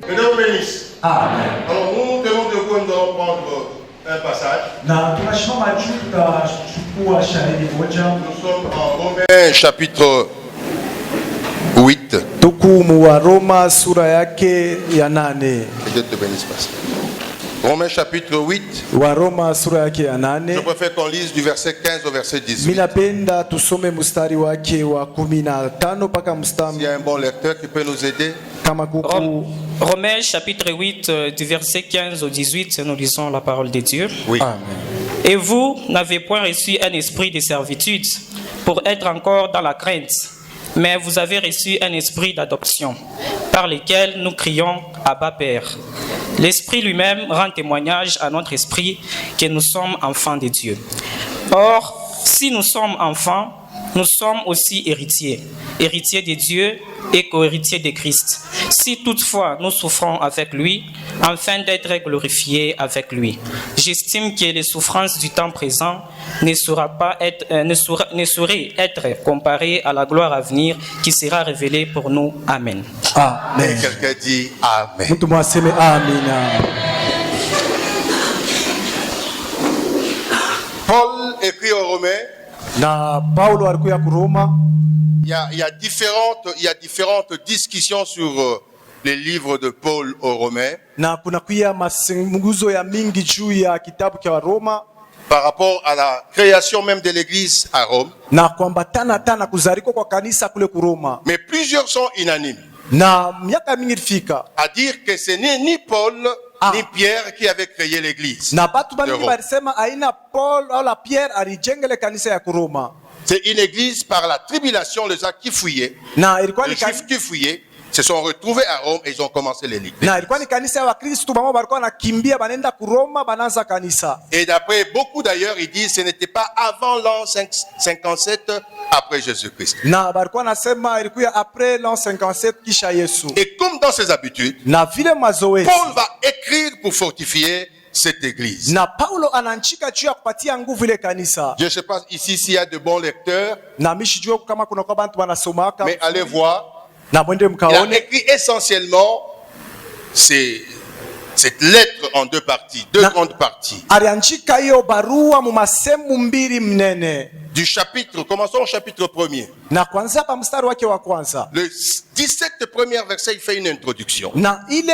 Que Dieu vous bénisse. Amen. Alors nous tenons debout, nous allons prendre un passage. Nous sommes en Romains chapitre 8. Tuku Waroma sura yake ya 8. Que Dieu te bénisse, pasteur. Romains chapitre 8. Waroma sura yake ya 8. Je préfère qu'on lise du verset 15 au verset 18. Minapenda tusome mstari wake wa 15 paka mstari. S'il y a un bon lecteur qui peut nous aider. Romains chapitre 8 du verset 15 au 18, nous lisons la parole de Dieu. Oui. Amen. Et vous n'avez point reçu un esprit de servitude pour être encore dans la crainte, mais vous avez reçu un esprit d'adoption, par lequel nous crions Abba Père. L'Esprit lui-même rend témoignage à notre esprit que nous sommes enfants de Dieu. Or, si nous sommes enfants, nous sommes aussi héritiers, héritiers de Dieu et co-héritiers de Christ. Si toutefois nous souffrons avec lui, afin d'être glorifiés avec lui. J'estime que les souffrances du temps présent ne sauraient être comparées à la gloire à venir qui sera révélée pour nous. Amen. Amen. Et quelqu'un dit Amen. Paul écrit aux Romains. Na Paulo alikuya ku Roma. Il y a différentes discussions sur les livres de Paul aux Romains. Na kuna kuya mazungumzo ya mingi juu ya kitabu cha Roma par rapport à la création même de l'église à Rome. Na kuambatana tana kuzariko kwa kanisa kule ku Roma. Mais plusieurs sont unanimes. Na miaka mingi ilifika à dire que ce n'est ni Paul ni Pierre qui avait créé l'église. Na batu bangi balisema aina Paul au la Pierre alijengele kanisa ya Roma. C'est une église par la tribulation, les gens qui fouillaient, les Juifs qui fouillaient, se sont retrouvés à Rome et ils ont commencé l'église. Et d'après beaucoup d'ailleurs, ils disent que ce n'était pas avant l'an 57 après Jésus-Christ. Et comme dans ses habitudes, Paul va écrire pour fortifier cette église. Je ne sais pas ici s'il y a de bons lecteurs, mais allez voir. Il a écrit essentiellement cette lettre en deux parties, deux grandes parties. Du chapitre, commençons au chapitre 1er. Le 17 premier verset, il fait une introduction. On appelle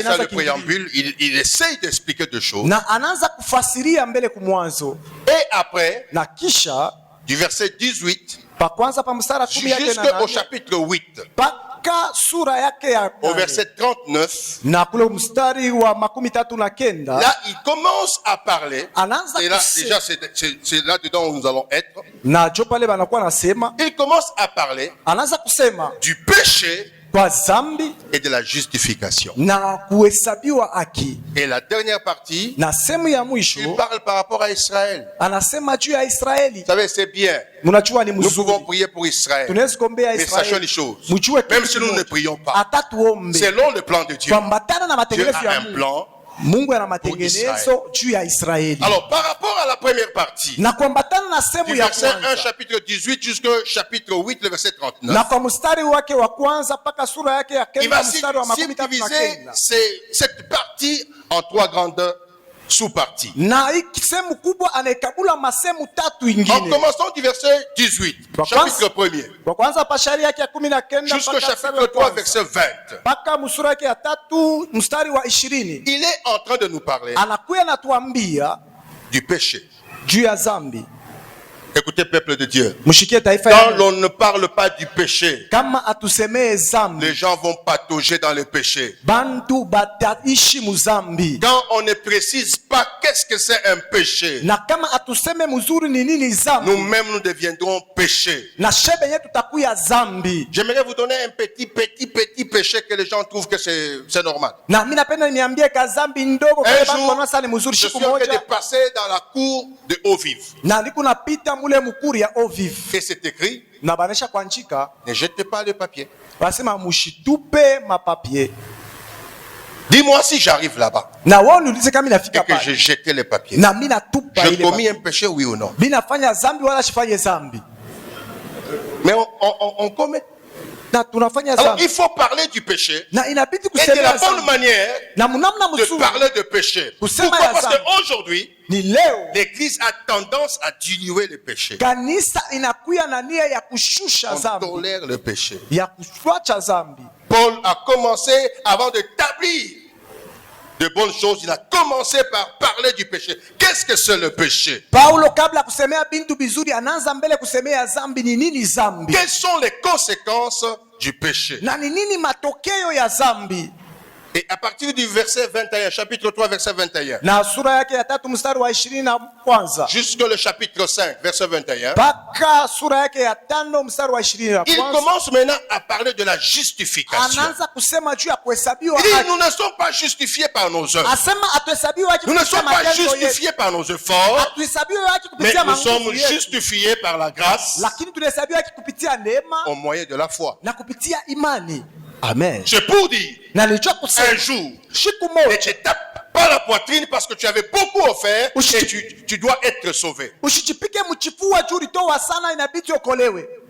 ça le préambule, il essaye d'expliquer deux choses. Et après, du verset 18 jusqu'au chapitre 8, au verset 39, là il commence à parler, et là déjà c'est là-dedans où nous allons être. Il commence à parler du péché et de la justification. Et la dernière partie, il parle par rapport à Israël. Vous savez, c'est bien. Nous pouvons prier pour Israël. Mais sachons les choses. Même si nous ne prions pas, selon le plan de Dieu, Dieu a un plan pour Israël. Alors, par rapport à la première partie, du verset 1, chapitre 18 jusqu'au chapitre 8, le verset 39, il va subdiviser cette partie en trois grandes sous-parties. En commençant du verset 18, chapitre 1er, jusqu'au chapitre 3, verset 20, il est en train de nous parler du péché. Écoutez, peuple de Dieu, quand l'on ne parle pas du péché, les gens vont patauger dans le péché. Quand on ne précise pas qu'est-ce que c'est un péché, nous-mêmes nous deviendrons péchés. J'aimerais vous donner un petit péché que les gens trouvent que c'est normal. Un jour, je suis en train de passer dans la cour de Eau-Vive. Et c'est écrit, ne jetez pas le papier. Dis-moi si j'arrive là-bas et que j'ai jeté le papier. J'ai commis un péché, oui ou non? Mais on commet. Alors il faut parler du péché et de la bonne manière de parler de péché. Pourquoi? Parce qu'aujourd'hui, l'église a tendance à diluer le péché. On tolère le péché. Paul a commencé, avant d'établir de bonnes choses, il a commencé par parler du péché. Qu'est-ce que c'est le péché? Quelles sont les conséquences du péché? Et à partir du verset 21, chapitre 3, verset 21, jusqu'au le chapitre 5, verset 21, il commence maintenant à parler de la justification. Il dit, nous ne sommes pas justifiés par nos œuvres. Nous ne sommes pas justifiés par nos efforts, mais nous sommes justifiés par la grâce au moyen de la foi. Amen. C'est pour dire, un jour, ne te tape pas la poitrine parce que tu avais beaucoup offert et tu dois être sauvé.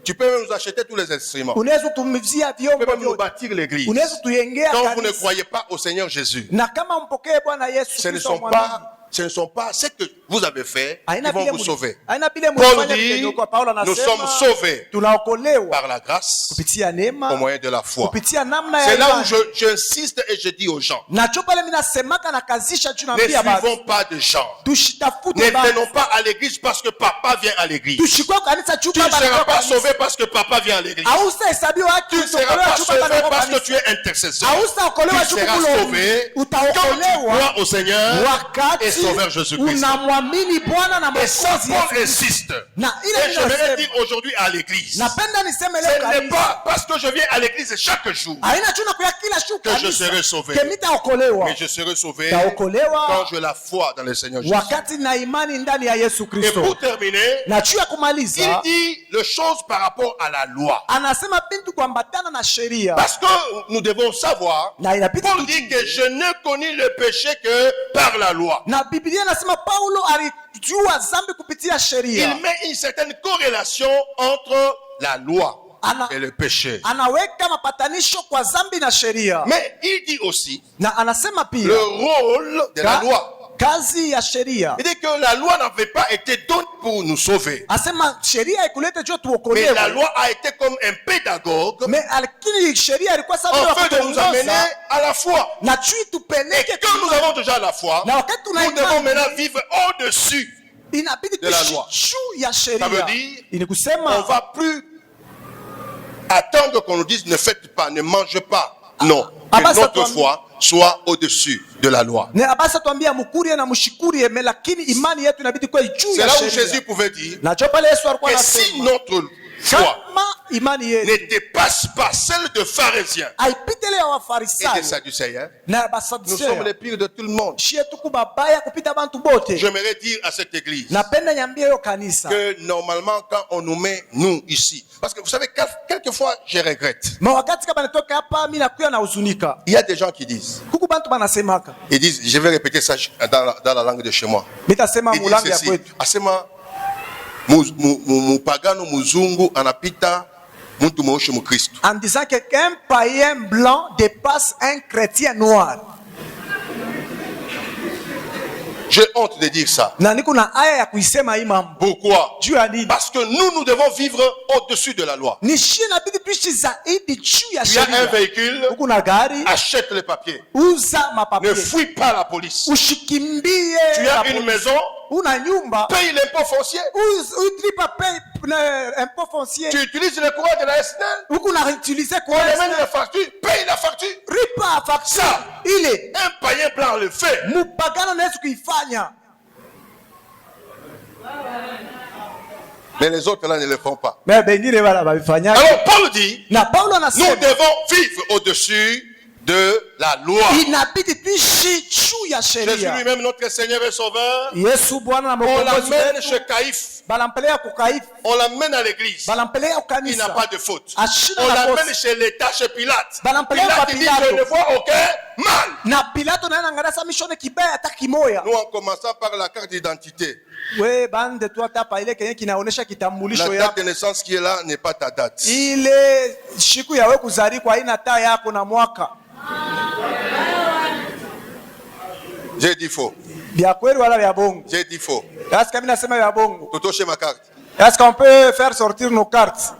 Tu peux même nous acheter tous les instruments. Tu peux même nous bâtir l'église. Quand vous ne croyez pas au Seigneur Jésus, ce ne sont pas ce que vous avez fait qui vont vous sauver. Paul dit, nous sommes sauvés par la grâce au moyen de la foi. C'est là où j'insiste et je dis aux gens, ne suivons pas de gens. Ne venons pas à l'église parce que papa vient à l'église. Tu ne seras pas sauvé parce que papa vient à l'église. Tu ne seras pas sauvé parce que tu es intercesseur. Tu seras sauvé quand tu crois au Seigneur et Sauveur Jésus-Christ. Et ça, Paul insiste. Et je vais dire aujourd'hui à l'église, ce n'est pas parce que je viens à l'église chaque jour que je serai sauvé. Mais je serai sauvé quand j'ai la foi dans le Seigneur Jésus. Et pour terminer, il dit les choses par rapport à la loi. Parce que nous devons savoir, Paul dit que je ne connais le péché que par la loi. Il met une certaine corrélation entre la loi et le péché. Mais il dit aussi le rôle de la loi. Il dit que la loi n'avait pas été donnée pour nous sauver. Mais la loi a été comme un pédagogue afin de nous amener à la foi. Et quand nous avons déjà la foi, nous devons maintenant vivre au-dessus de la loi. Ça veut dire on ne va plus attendre qu'on nous dise ne faites pas, ne mangez pas. Non, que notre foi soit au-dessus de la loi. C'est là où Jésus pouvait dire que si notre foi ne dépasse pas celle de pharisiens et de sadducéens, nous sommes les pires de tout le monde. J'aimerais dire à cette église que normalement quand on nous met nous ici, parce que vous savez quelquefois je regrette, il y a des gens qui disent, ils disent, je vais répéter ça dans la langue de chez moi, ils disent ceci, asema mupagano muzungu anapita mtu mweusi mkristo. En disant qu'un païen blanc dépasse un chrétien noir. J'ai honte de dire ça. Pourquoi? Parce que nous devons vivre au-dessus de la loi. Tu as un véhicule, achète les papiers. Ne fuis pas la police. Tu as une maison, paye l'impôt foncier. Tu utilises le courant de la SNEL. On amène la facture, paye la facture. Ça, un païen blanc le fait. Mais les autres là ne le font pas. Alors Paul dit, nous devons vivre au-dessus de la loi. Jésus lui-même, notre Seigneur et Sauveur, on l'amène chez Caïphe. On l'amène à l'église. Il n'a pas de faute. On l'amène chez l'État, chez Pilate. Pilate dit, je ne vois aucun mal. Nous en commençant par la carte d'identité. We bande tu atapa ile kenye kinaonesha kitambulisho La yako. date de naissance qui est là n'est pas ta date. Ile siku ya wewe kuzaliwa haina taa yako na mwaka. J'ai dit faux. Vya kweli wala vya bongo? J'ai dit faux. Est-ce que mimi nasema vya bongo? Toto chez ma carte. Est-ce qu'on peut faire sortir nos cartes?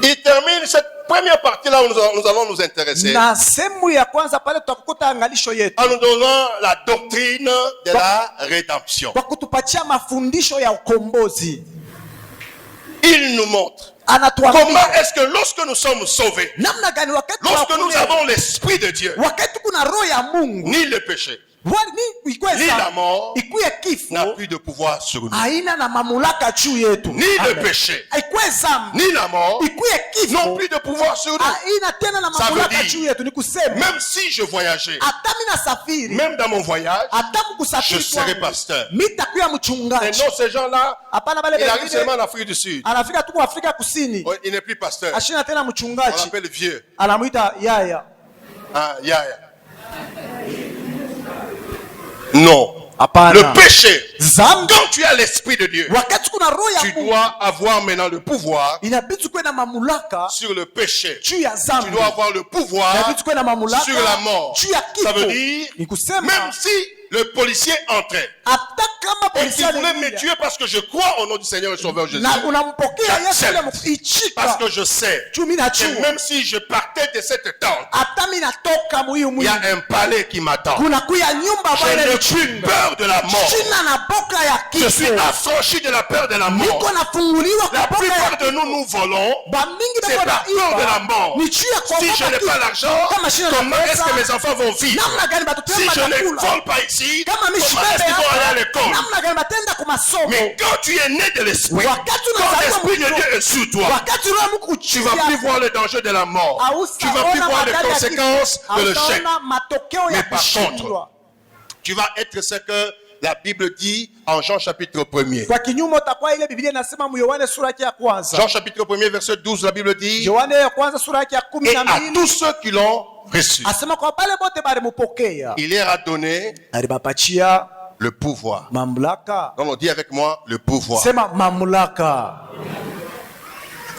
Il termine cette première partie là où nous allons nous intéresser. Na sehemu ya kwanza pale tutakuta angalisho yetu. En nous donnant la doctrine de la rédemption. Kwa kutupatia mafundisho ya ukombozi. Il nous montre comment est-ce que lorsque nous sommes sauvés, lorsque nous avons l'Esprit de Dieu, ni le péché, ni la mort n'a plus de pouvoir sur nous. Ni le péché, ni la mort n'ont plus de pouvoir sur nous. Ça veut dire, même si je voyageais, même dans mon voyage, je serai pasteur. Mais non, ces gens-là, ils arrivent seulement en Afrique du Sud. Il n'est plus pasteur. On l'appelle vieux. Ah, Yaya. Non. Le péché, quand tu as l'Esprit de Dieu, tu dois avoir maintenant le pouvoir sur le péché. Tu dois avoir le pouvoir sur la mort. Ça veut dire, même si le policier entrait et qu'il voulait me tuer parce que je crois au nom du Seigneur et Sauveur Jésus, parce que je sais que même si je partais de cette tente, il y a un palais qui m'attend. Je n'ai plus peur de la mort. Je suis affranchi de la peur de la mort. La plupart de nous volons, c'est par peur de la mort. Si je n'ai pas l'argent, comment est-ce que mes enfants vont vivre? Si je ne vole pas ici, comment est-ce qu'ils vont aller à l'école? Mais quand tu es né de l'Esprit, quand l'Esprit de Dieu est sur toi, tu ne vas plus voir le danger de la mort. Tu ne vas plus voir les conséquences de l'échec. Mais par contre, tu vas être ce que la Bible dit en Jean chapitre 1er. Jean chapitre 1er verset 12, la Bible dit: et à tous ceux qui l'ont reçu, il leur a donné le pouvoir. Donc on dit avec moi le pouvoir.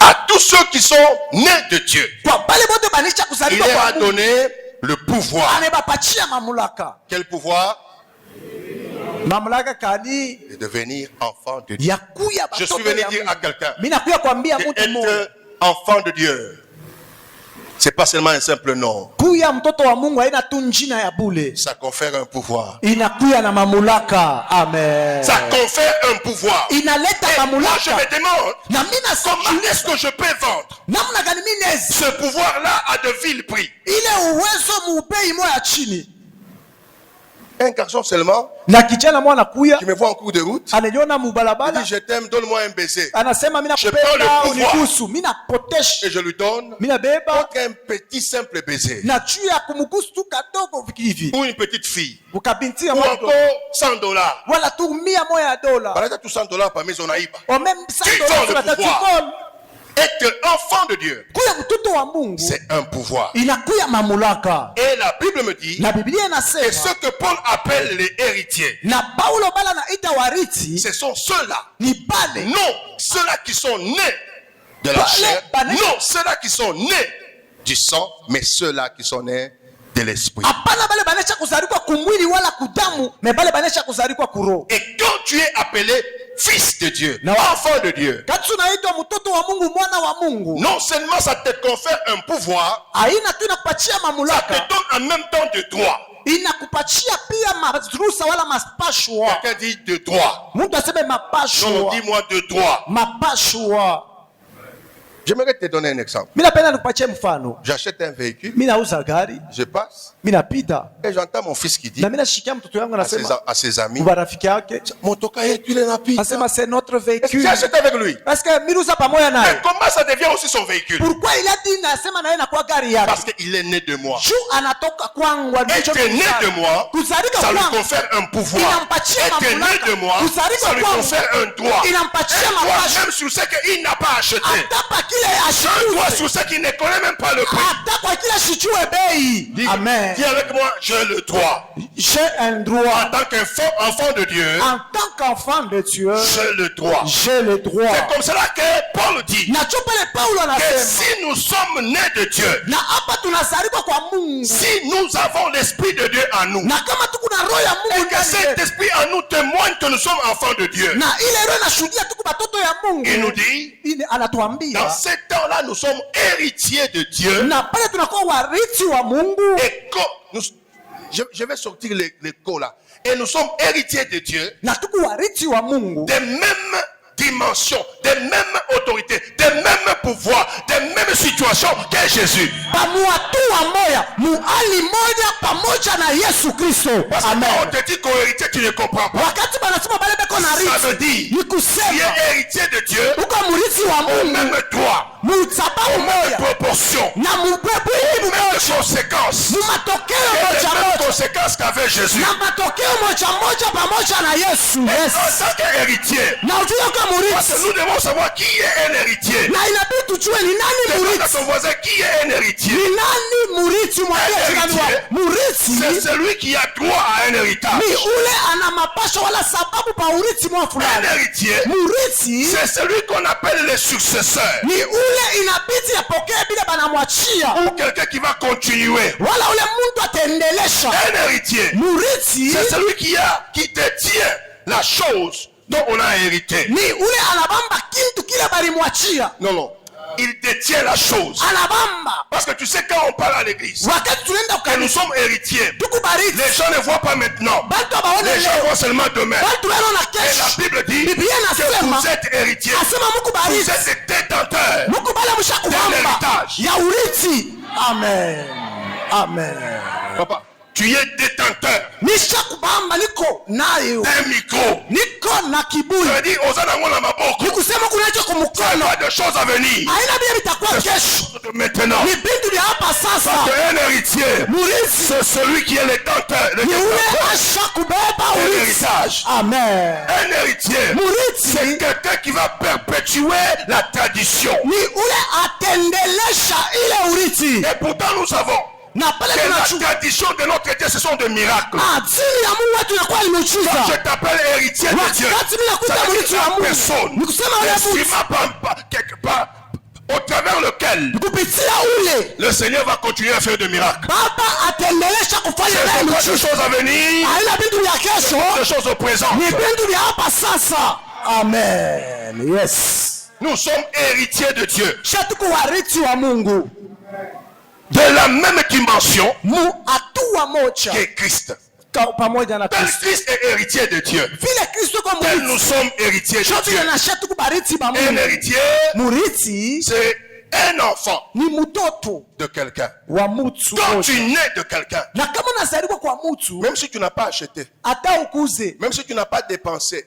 À tous ceux qui sont nés de Dieu, il leur a donné le pouvoir. Quel pouvoir? De devenir enfant de Dieu. Je suis venu dire à quelqu'un qu'être enfant de Dieu, c'est pas seulement un simple nom. Ça confère un pouvoir. Amen. Ça confère un pouvoir. Et moi je me demande, comment est-ce que je peux vendre ce pouvoir-là à de vil prix? Un garçon seulement qui me voit en cours de route, il dit: je t'aime, donne-moi un baiser. Je prends le pouvoir et je lui donne contre un petit simple baiser. Ou une petite fille. Ou encore $100. Par tout $100 par maison naïba. Tu vends le pouvoir. Être enfant de Dieu, c'est un pouvoir. Et la Bible me dit, et ce que Paul appelle les héritiers, ce sont ceux-là, non ceux-là qui sont nés de la chair, non ceux-là qui sont nés du sang, mais ceux-là qui sont nés de l'esprit. Et quand tu es appelé fils de Dieu, enfant de Dieu, non seulement ça te confère un pouvoir, ça te donne en même temps de droit. Quelqu'un dit de droit. Non, dis-moi de droit. J'aimerais te donner un exemple. J'achète un véhicule, je passe, et j'entends mon fils qui dit à ses amis: mon toka véhicule c'est notre véhicule. J'achète avec lui. Mais comment ça devient aussi son véhicule? Pourquoi il a dit parce qu'il est né de moi. Être né de moi, ça lui confère un pouvoir. Être né de moi, ça lui confère un droit. Et toi, même si tu sais qu'il n'a pas acheté, Un droit sur ceux qui ne connaissent même pas le prix. Amen. Dis avec moi, j'ai le droit. J'ai un droit. En tant qu'enfant de Dieu. En tant qu'enfant de Dieu. J'ai le droit. J'ai le droit. C'est comme cela que Paul dit. Que si nous sommes nés de Dieu. Si nous avons l'esprit de Dieu en nous. Et que cet esprit en nous témoigne que nous sommes enfants de Dieu. Il nous dit. Dans ces temps-là, nous sommes héritiers de Dieu. Et je vais sortir les cols là. Et nous sommes héritiers de Dieu. Des mêmes dimensions, des mêmes autorités, des mêmes pouvoirs, des mêmes situations que Jésus. Parce que quand on te dit qu'héritier, tu ne comprends pas. Ça veut dire tu es héritier de Dieu au même droit, aux mêmes proportions, aux mêmes conséquences, les mêmes conséquences qu'avait Jésus. Et en tant qu'héritier, parce que nous devons savoir qui est un héritier. Demande à ton voisin qui est un héritier. C'est celui qui a droit à un héritage. Un héritier, c'est celui qu'on appelle le successeur. Ou quelqu'un qui va continuer. Un héritier, c'est celui qui détient la chose dont on a hérité. Non. Il détient la chose. Parce que tu sais, quand on parle à l'église, que nous sommes héritiers, les gens ne voient pas maintenant. Les gens voient seulement demain. Et la Bible dit que vous êtes héritiers. Vous êtes détenteurs d'un héritage. Amen. Amen. Papa, tu es détenteur d'un micro. Ça veut dire ça pas de choses à venir. Maintenant, un héritier, c'est celui qui est le détenteur d'un héritage. Amen. Un héritier, c'est quelqu'un qui va perpétuer la tradition. Et pourtant nous savons que la tradition de notre Dieu, ce sont des miracles. Quand je t'appelle héritier de Dieu, ça veut dire la personne, quelque part, au travers lequel le Seigneur va continuer à faire des miracles. C'est pas de choses à venir, c'est des choses au présent. Amen. Yes. Nous sommes héritiers de Dieu. De la même dimension que Christ. Tel Christ est héritier de Dieu. Tel nous sommes héritiers de Dieu. Un héritier, c'est un enfant de quelqu'un. Quand tu nais de quelqu'un, même si tu n'as pas acheté, même si tu n'as pas dépensé,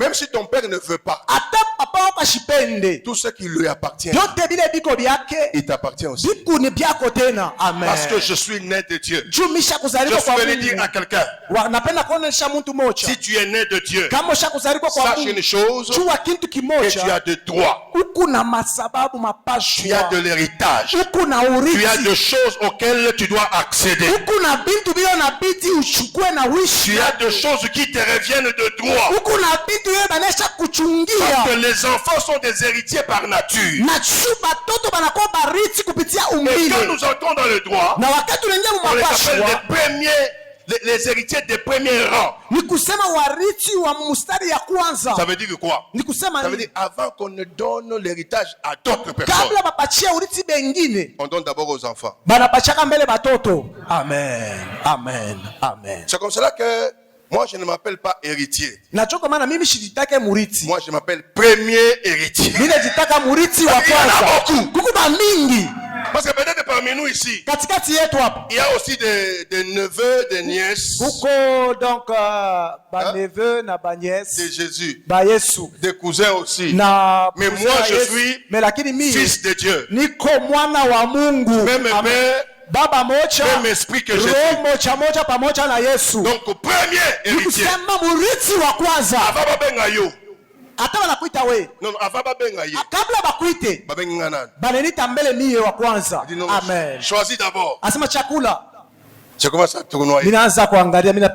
même si ton père ne veut pas, tout ce qui lui appartient, il t'appartient aussi. Parce que je suis né de Dieu. Je suis venu dire à quelqu'un, si tu es né de Dieu, sache une chose, que tu as de droits. Tu as de l'héritage. Tu as des choses auxquelles tu dois accéder. Tu as des choses qui te reviennent de droit. Parce que les enfants sont des héritiers par nature. Et quand nous entrons dans le droit, on les appelle les premiers, les héritiers des premiers rangs. Ça veut dire quoi? Ça veut dire avant qu'on ne donne l'héritage à d'autres personnes, on donne d'abord aux enfants. Amen. Amen. Amen. C'est comme cela que moi je ne m'appelle pas héritier. Moi je m'appelle premier héritier. Il y en a beaucoup. Parce que peut-être parmi nous ici, il y a aussi des neveux, des nièces. De Jésus. Des cousins aussi. Mais moi je suis fils de Dieu. Même mère, même esprit que Jésus. Donc premier héritier. Hata wanakuita we. Non, avant babenga ye. Kabla bakuite. Babenga nani? Banenita mbele mie wa kwanza. Amen. Choisis d'abord. Asema chakula. Je commence à tournoyer. Minaanza kuangalia, mina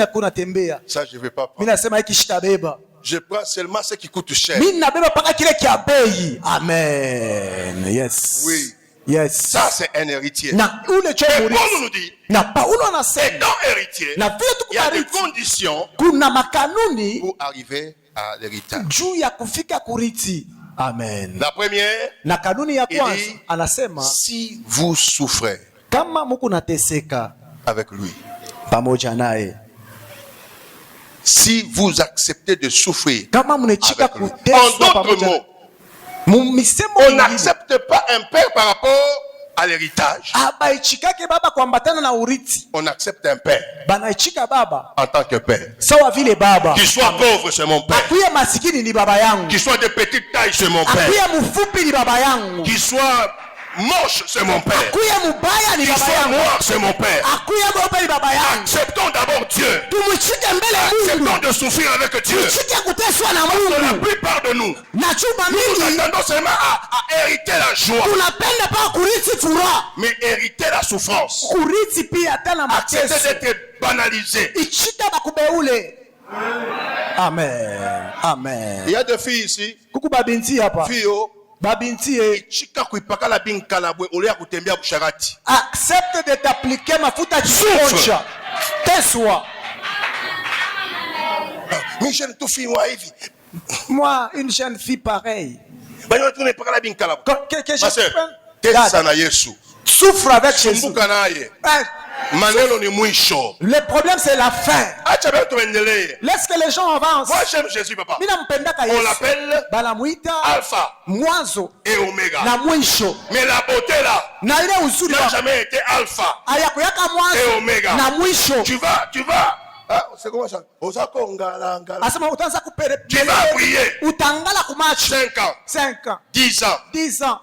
kuna tembea. Ça je vais pas prendre. Mina sema hiki shitabeba. Je prends seulement ce qui coûte cher. Mina beba paka kile kia bei. Amen. Yes. Oui. Yes. Ça c'est un héritier. Na ule Paul nous dit. Na Paulo anasema. Étant héritier. Na vile il y a des conditions. Kuna makanuni pour arriver à l'héritage. Juu ya kufika kurithi. Amen. La première. Na kanuni ya kwanza anasema si vous souffrez. Kama muko nateseka avec lui. Pamoja naye. Si vous acceptez de souffrir kama mnechika kuteswa en d'autres mots, on n'accepte pas un père par rapport à l'héritage. On accepte un père en tant que père. Qu'il soit pauvre, c'est mon père. Qu'il soit de petite taille, c'est mon père. Qu'il soit moche, c'est mon père. Qu'il soit noir, c'est mon père. Acceptons d'abord Dieu. Acceptons de souffrir avec Dieu. Parce que la plupart de nous, nous attendons seulement à hériter la joie. Mais hériter la souffrance. Accepter d'être banalisé. Amen. Amen. Il y a des filles ici. Filles. Accepte de t'appliquer mafuta chonja. Tais-toi. Moi, une jeune fille pareille. Souffre avec Jésus. Le problème c'est la fin. Laisse que les gens avancent. Moi j'aime Jésus, papa. On l'appelle Alpha et Oméga. Mais la beauté là n'a jamais été Alpha et Oméga. Tu vas. Ah, c'est comment ça? Tu vas prier 5 ans, 10 ans.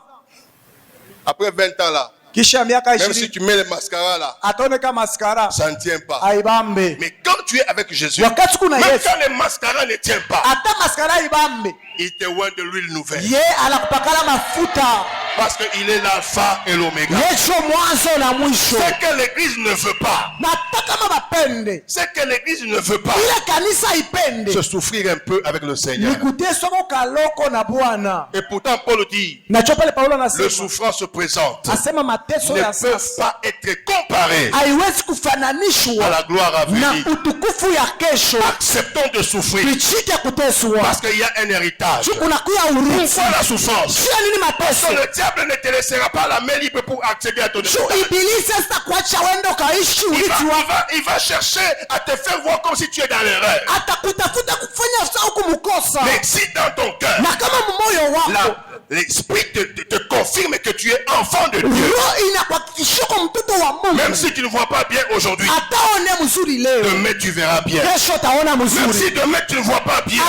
Après 20 ans là, même si tu mets le mascara là, ça ne tient pas. Mais quand tu es avec Jésus, même quand le mascara ne tient pas, il te oint de l'huile nouvelle. Parce qu'il est l'alpha et l'oméga. Ce que l'église ne veut pas, se souffrir un peu avec le Seigneur. Et pourtant Paul dit, le souffrant se présente, ne peut pas être comparé à la gloire à venir. Acceptons de souffrir parce qu'il y a un héritage. Pourquoi la souffrance? Parce que le diable ne te laissera pas la main libre pour accéder à ton héritage. Il va chercher à te faire voir comme si tu es dans l'erreur. Mais si dans ton cœur l'esprit te confirme que tu es enfant de Dieu, même si tu ne vois pas bien aujourd'hui, demain tu verras bien. Même si demain tu ne vois pas bien,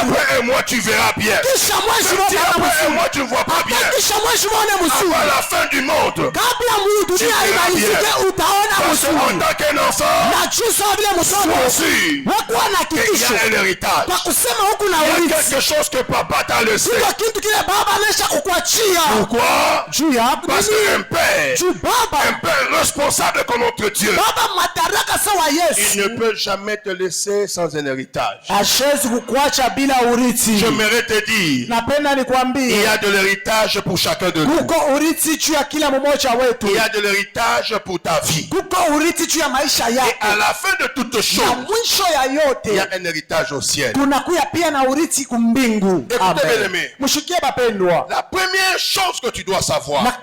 après un mois tu verras bien. Même si après un mois tu ne vois pas bien, avant la fin du monde, tu verras bien. Parce qu'en tant qu'un enfant, sois sûr qu'il y a un héritage. Il y a quelque chose que papa t'a laissé. Pourquoi? Parce qu'un père responsable comme notre Dieu, il ne peut jamais te laisser sans un héritage. J'aimerais te dire, il y a de l'héritage pour chacun de nous. Il y a de l'héritage pour ta vie. Et à la fin de toutes choses, il y a un héritage au ciel. Écoutez bien aimé, la première chose que tu dois savoir pour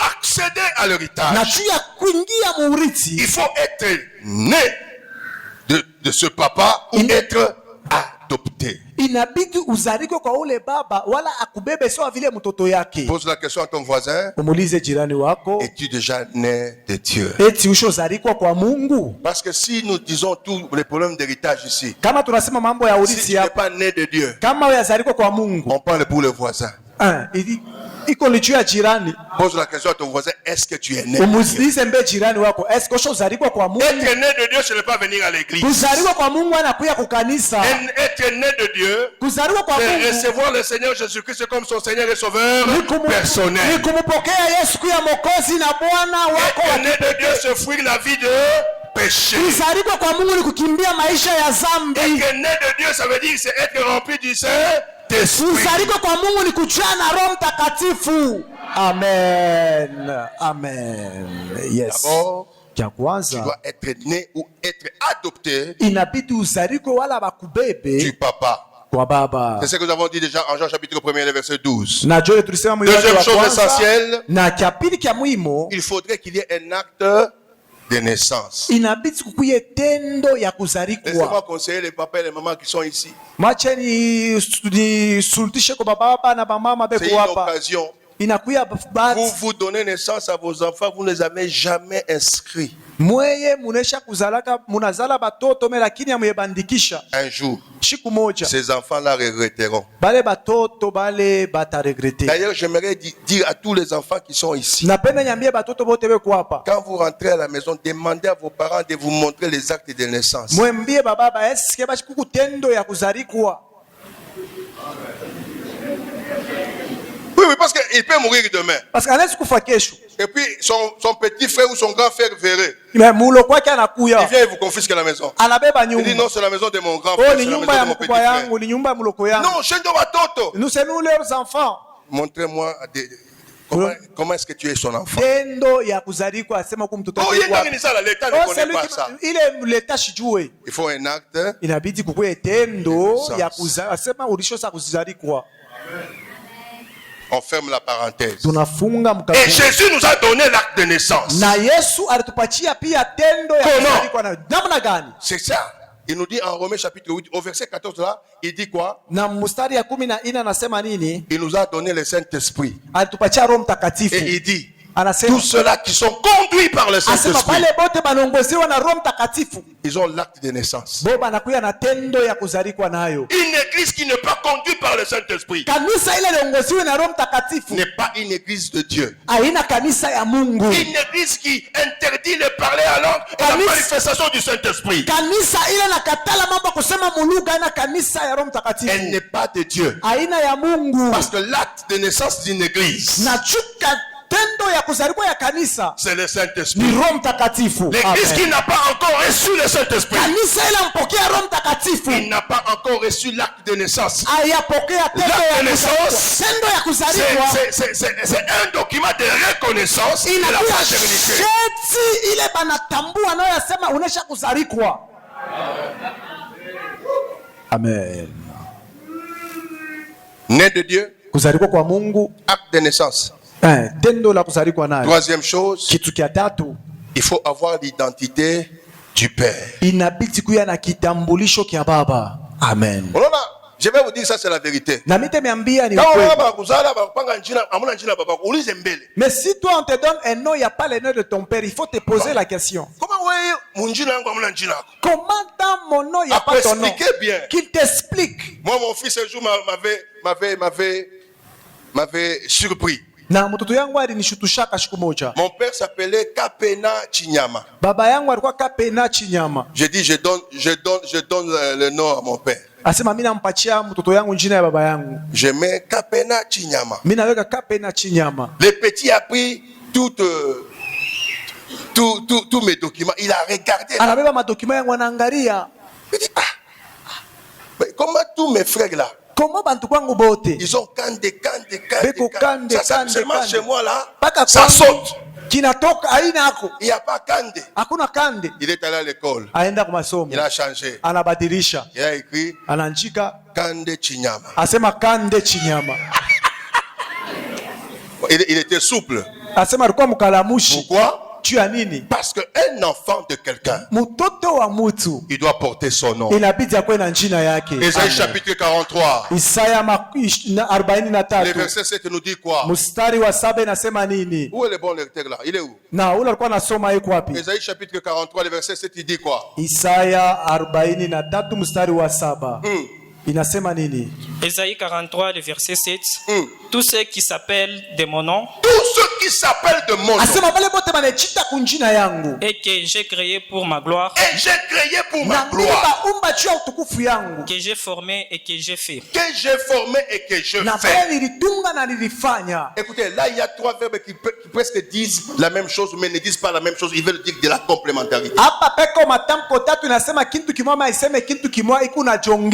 accéder à l'héritage, il faut être né de ce papa ou être adopté. Pose la question à ton voisin. Es-tu déjà né de Dieu? Parce que si nous disons tous les problèmes d'héritage ici, si tu n'es pas né de Dieu, on parle pour le voisin. iko ni juu ya jirani. Pose la question à ton voisin, est-ce que tu es né? Umuulize mbe jirani wako, est-ce que ushazaliwa kwa Mungu? Être né de Dieu, ce n'est pas venir à l'église. Kuzaliwa kwa Mungu anakuja kukanisa. Être né de Dieu, Kuzaliwa kwa c'est Mungu recevoir le Seigneur Jésus-Christ comme son Seigneur et Sauveur personnel. Ni kumpokea Yesu kuwa Mwokozi na Bwana wako. Être né de Dieu, c'est fuir la vie de péché. Kuzaliwa kwa Mungu ni kukimbia maisha ya dhambi. Être né de Dieu, ça veut dire c'est être rempli du Saint-Esprit. Kuzaliwa kwa Mungu ni kujaa na Roho Mtakatifu. Amen. Amen. Yes. D'abord, Kia kwanza, tu dois être né ou être adopté inabidi uzalike wala bakubebe du papa. kwa baba. C'est ce que nous avons dit déjà en Jean chapitre 1er, verset 12. Na Joel tulisema mwili Deuxième wa chose kwanza, essentielle, na kia pili kia muhimu, il faudrait qu'il y ait un acte de naissance. inabidi kukuye tendo ya Laissez-moi kuzalikwa. conseiller les papas et les mamans qui sont ici. Mwache ni sultishe kwa baba na mama C'est beko une hapa. occasion. Inakuya Vous donnez naissance à vos enfants, vous ne les avez jamais inscrits. mweye munesha kuzalaka munazala batoto me lakini amuyebandikisha. Un jour, Siku moja ces enfants-là regretteront. bale batoto bale bataregrete. D'ailleurs, j'aimerais dire à tous les enfants qui sont ici, Napenda nyambie batoto bote beko hapa. quand vous rentrez à la maison, demandez à vos parents de vous montrer les actes de naissance. Mwambie baba eske bachi kuku tendo ya kuzalikwa. Oui, parce qu'il peut mourir demain. Parce que anaweza kufa kesho. Et puis, son petit frère ou son grand frère verrait. Mais mulo kwake Il anakuya. vient et vous confisque la maison. Anabeba Il dit nyumba. non, c'est la maison de mon grand Oh, frère, ni c'est la nyumba maison ya de mon petit mkubwa frère. yangu, ni nyumba ya mloko yangu. Non, chez nous, Toto. Nous sommes leurs enfants. Montrez-moi comment est-ce que tu es son enfant. Tendo ya kuzalikwa asema kwa mtoto Oh, wake. il y a une ça, l'État ne Oh, connaît celui pas ça. qui ile leta shijue. Il faut un acte. Inabidi kukuwe tendo Sens. ya kuzalikwa asema ulisho sa kuzalikwa. On ferme la parenthèse. Tunafunga Et mkazo. Jésus nous a donné l'acte de naissance. Na Yesu alitupatia pia tendo ya Comment? kuzalikwa na namna gani? C'est ça. Il nous dit en Romains chapitre 8, au verset 14 là, il dit quoi? Na mstari ya 14 anasema nini? Il nous a donné le Saint-Esprit. Alitupatia Roho Mtakatifu. Et il dit, Anasema tous ceux-là qui sont conduits par le asema Saint-Esprit, pale bote banongoziwa na Roho Mtakatifu. ils ont l'acte de naissance. Bo banakuya na tendo ya kuzalikwa nayo. Une église qui n'est pas conduite par le Saint-Esprit Kanisa ile liongoziwe na Roho Mtakatifu n'est pas une église de Dieu. haina kanisa ya Mungu. Une église qui interdit de parler à langue et la Kanisa- manifestation du Saint-Esprit. Kanisa ile nakatala mambo ya kusema mulugha na kanisa ya Roho Elle Mtakatifu n'est pas de Dieu. haina ya Mungu. Parce que l'acte de naissance d'une église, Na chuka tendo ya kuzalikwa ya kanisa c'est le ni Saint-Esprit. Roho Mtakatifu. L'église Amen. qui n'a pas encore reçu le Saint-Esprit, Kanisa ile mpokea Roho Mtakatifu il n'a pas encore reçu l'acte de naissance. ayapokea tendo L'acte ya de kuzalikwa. naissance, Tendo ya kuzalikwa C'est un document de reconnaissance de la inakuwa fraternité. sheti ile banatambua nayo yasema unesha kuzalikwa. Amen. Né de Dieu, Kuzalikwa kwa Mungu, acte de naissance. tendo la kuzalikwa nayo. Troisième chose, Kitu kia tatu, il faut avoir l'identité du Père. inabidi kuya na kitambulisho kia baba. Amen. Unaona, je vais vous dire ça, c'est la vérité. Na mitemeambia ni Kama ukweli. baba kuzala bakupanga njina, amuna njina baba ulize mbele. Mais si toi on te donne un nom, il n'y a pas le nom de ton père, il faut te poser la question. Comment wewe munjina yangu amuna njina yako? Comment dans mon nom, il n'y a Après, pas ton nom? expliquez bien. Qu'il t'explique. Moi, mon fils, un jour, m'avait surpris. Na mtoto yangu alinishutushaka siku moja. Mon père s'appelait Kapena Chinyama. Baba yangu alikuwa Kapena Chinyama. J'ai dit, je donne le nom à mon père. Asema mimi nampatia mtoto yangu jina ya baba yangu. Je mets Kapena Chinyama. Mimi naweka Kapena Chinyama. Le petit a pris tous mes documents. Il a regardé. Anabeba madokima yangu anaangalia. Il dit, mais comment tous mes frères là, Comment bantu kwangu bote? ils ont Beko kande, Ça kande, seulement kande. chez moi là, Paka ça kwangu, saute. kinatoka aina yako. Il n'y a pas kande. Hakuna kande. Il est allé à l'école. Aenda kwa masomo. Il a changé. Anabadilisha. Il a écrit Anaandika Kande Chinyama. asema Kande Chinyama. Il était souple. Asema alikuwa mkalamushi. Pourquoi? Tu ya nini? Parce qu'un enfant de quelqu'un, Mtoto wa mtu il doit porter son nom. inabidi akuwe na jina yake. Ésaïe Amen. chapitre 43, Isaya le 43 verset 7 nous dit quoi? mstari wa 7 inasema nini? Où est le bon lecteur là? Il est où? Na ule alikuwa anasoma yuko wapi? Ésaïe chapitre 43, le verset 7, il dit quoi? Isaya 43 mstari wa 7 inasema nini? Ésaïe 43, le verset 7. Tous ceux qui s'appellent de mon nom. Tous ceux qui s'appellent de mon nom. Et que j'ai créé pour ma gloire. Et j'ai créé pour ma gloire. Que j'ai formé et que j'ai fait. Que j'ai formé et que je fais. Écoutez, là il y a 3 verbes qui presque disent la même chose mais ne disent pas la même chose. Ils veulent dire de la complémentarité.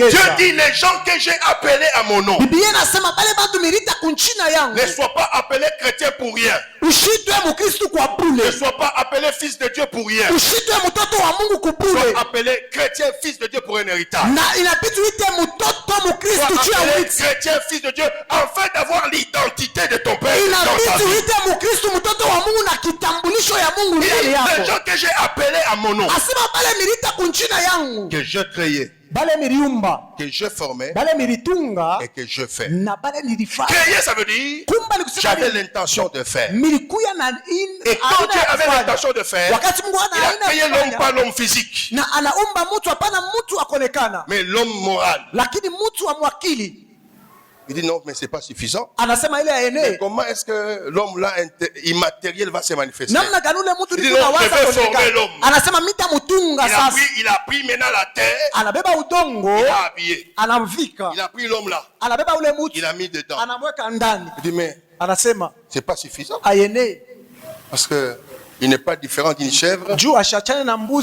Dieu dit les gens que j'ai appelés à mon nom ne soient pas appelés chrétiens pour rien. Ne soient pas appelés fils de Dieu pour rien. Soient appelés chrétiens fils de Dieu pour un héritage. Soient appelés chrétiens fils de Dieu afin d'avoir l'identité de ton Père dans ta vie. Les gens que j'ai appelés à mon nom, que je créais, que je formais et que je fais. Créer, ça veut dire j'avais l'intention de faire. Et quand Dieu avait l'intention de faire, il a créé l'homme, pas l'homme physique, mais l'homme moral. Il dit non, mais c'est pas suffisant. Mais comment est-ce que l'homme là immatériel va se manifester? Il dit non, je vais former l'homme. Il a pris maintenant la terre. Il a habillé. Il a pris l'homme là. Il a mis dedans. Il dit mais c'est pas suffisant. Parce que il n'est pas différent d'une chèvre. Il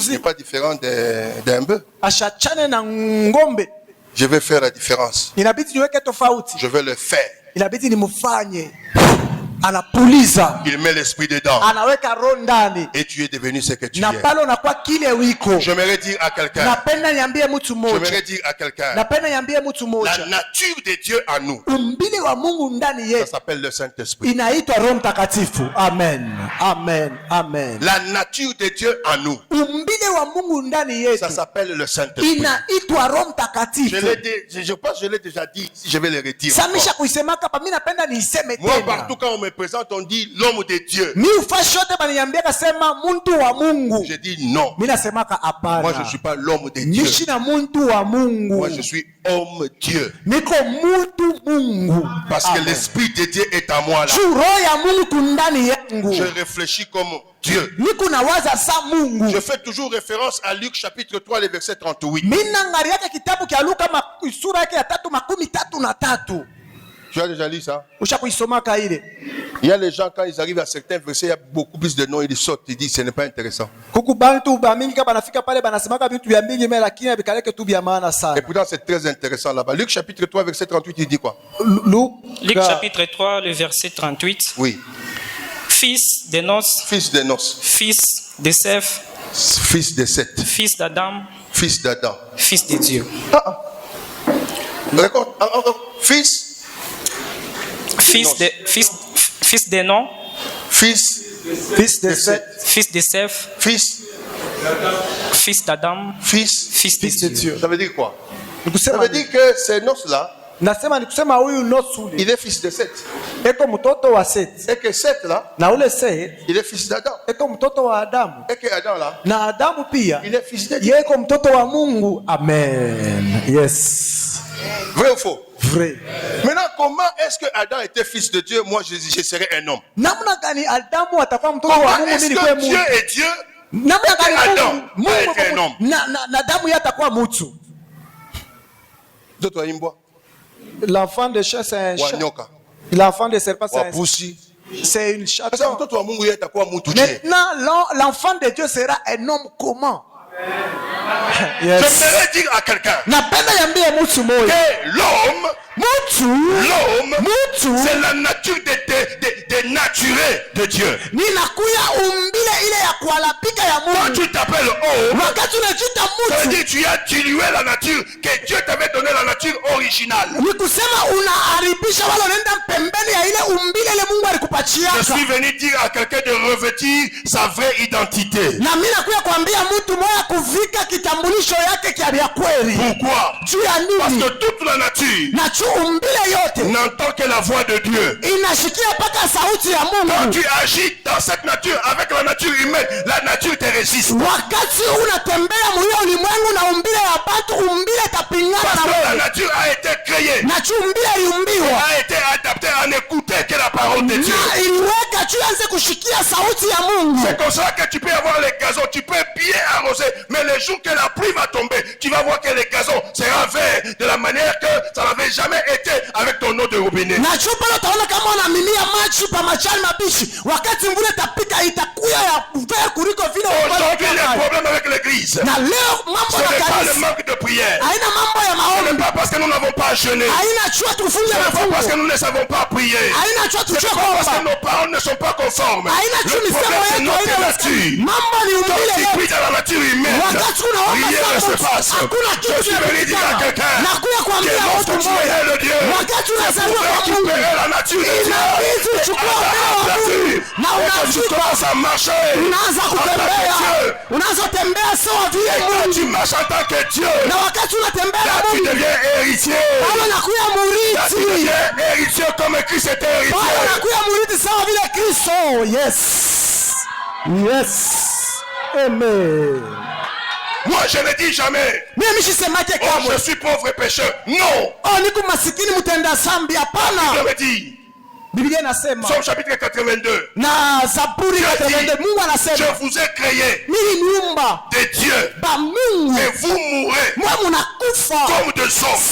n'est pas différent d'un bœuf. Je vais faire la différence. Je vais le faire. Il met l'esprit dedans. Et tu es devenu ce que tu es. J'aimerais dire à quelqu'un. La nature de Dieu en nous. Ça s'appelle le Saint-Esprit. Amen. Amen. Amen. La nature de Dieu en nous. Ça s'appelle le Saint-Esprit. Je pense que je l'ai déjà dit. Je vais le retirer. Moi, partout quand on me présente, on dit l'homme de Dieu. Je dis non. Moi, je ne suis pas l'homme de Dieu. Moi, je suis homme Dieu. Parce que l'Esprit de Dieu est en moi là. Je réfléchis comme Dieu. Je fais toujours référence à Luc chapitre 3, le verset 38. Tu as déjà lu ça? Il y a les gens, quand ils arrivent à certains versets, il y a beaucoup plus de noms, ils sautent, ils disent ce n'est pas intéressant. Et pourtant c'est très intéressant là-bas. Luc chapitre 3, verset 38, il dit quoi? Luc chapitre 3, le verset 38. Oui. Fils de Nos. Fils de Nos. Fils de Seth. Fils de Seth. Fils d'Adam. Fils d'Adam. Fils de Dieu. D'accord. Fils de Non. Fils de Seth. Fils de Seth. Fils d'Adam. Fils de Dieu. Ça veut dire quoi? Ça veut dire que ces noces-là, il est fils de Seth. Et que Seth là, il est fils d'Adam. Et que Adam là, il est fils de Dieu. Amen. Yes. Vrai ou faux? Vrai. Maintenant, comment est-ce que Adam était fils de Dieu? Moi, je serais un homme. Comment est-ce que Dieu est Dieu? Et Adam a été un homme. D'autres imbois. L'enfant de chair, c'est un chat. L'enfant de serpent, c'est une chatte. Maintenant, l'enfant de Dieu sera un homme comment? Yes. J'aimerais dire à quelqu'un que l'homme, c'est la nature dénaturée de Dieu. Quand tu t'appelles homme, ça veut dire que tu as dilué la nature, que Dieu t'avait donné la nature originale. Je suis venu dire à quelqu'un de revêtir sa vraie identité. Pourquoi? Parce que toute la nature n'entend que la voix de Dieu. Quand tu agis dans cette nature avec la nature humaine, la nature te résiste. Parce que la nature a été créée, a été adaptée en n'écouter que la parole de Dieu. C'est comme ça que tu peux avoir les gazons, tu peux bien arroser, mais le jour que la pluie va tomber, tu vas voir que les gazons sera vert de la manière que ça n'avait jamais été avec ton eau de robinet. Aujourd'hui, les problèmes avec l'église, ce n'est pas le manque de prière. Ce n'est pas parce que nous n'avons pas jeûné. Ce n'est pas parce que nous ne savons pas prier. Ce n'est pas parce que nos paroles ne sont pas conformes. Le problème, c'est notre nature. Quand tu pries dans la nature humaine, rien ne se passe. Je suis venu dire à quelqu'un que lorsque tu es le Dieu, c'est pour récupérer la nature de Dieu. Et quand tu commences à marcher en tant que Dieu, et quand tu marches en tant que Dieu, là tu deviens héritier. Là tu deviens héritier comme Christ était héritier. Yes. Yes. Amen. Moi je ne dis jamais je suis pauvre et pécheur. Non. Je me dis Somme chapitre 82. Je vous ai créé des dieux et vous mourrez comme des hommes.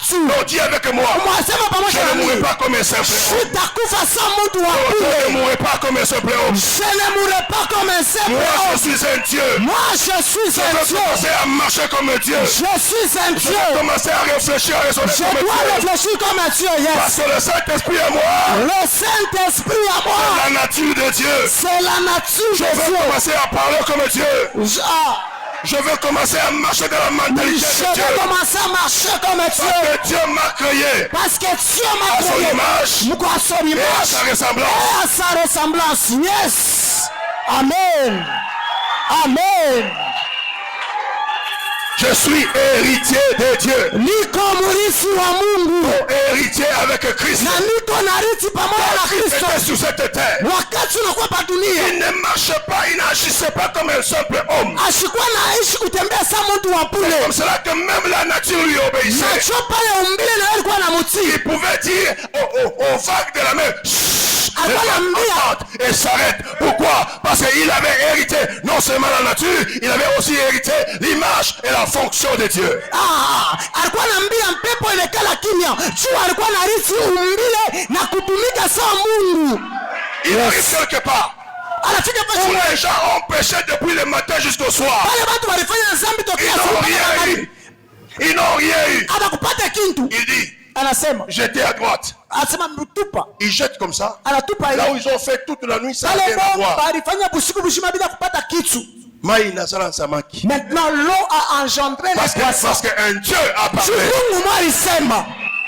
Oh, dis avec moi, je ne mourrai pas comme un simple homme. Je ne mourrai pas comme un simple homme. Moi je suis un Dieu. Je veux commencer à marcher comme un Dieu. Je veux commencer à réfléchir à raisonner comme un Dieu. Parce que le Saint-Esprit est moi. Le Saint-Esprit à moi, c'est la nature de Dieu. C'est la nature de Dieu. Je veux commencer à parler comme Dieu. Je veux commencer à marcher dans la mentalité de Dieu. Je veux commencer à marcher comme Dieu. Parce que Dieu m'a créé. Parce que Dieu m'a créé. À son image. Et à sa ressemblance. Et à sa ressemblance. Yes. Amen. Amen. Je suis héritier de Dieu. Héritier avec Christ. Christ était sur cette terre. Il ne marchait pas, il n'agissait pas comme un simple homme. C'est comme cela que même la nature lui obéissait. Il pouvait dire aux vagues de la mer, et s'arrête. Pourquoi? Parce qu'il avait hérité non seulement la nature, il avait aussi hérité l'image et la fonction de Dieu. Il arrive quelque part où les gens ont péché depuis le matin jusqu'au soir. Ils n'ont rien eu. Il dit, j'étais à droite. Ils jettent comme ça. Là où ils ont fait toute la nuit, ça a rien à voir. Maintenant l'eau a engendré les poissons. Parce qu'un Dieu a parlé.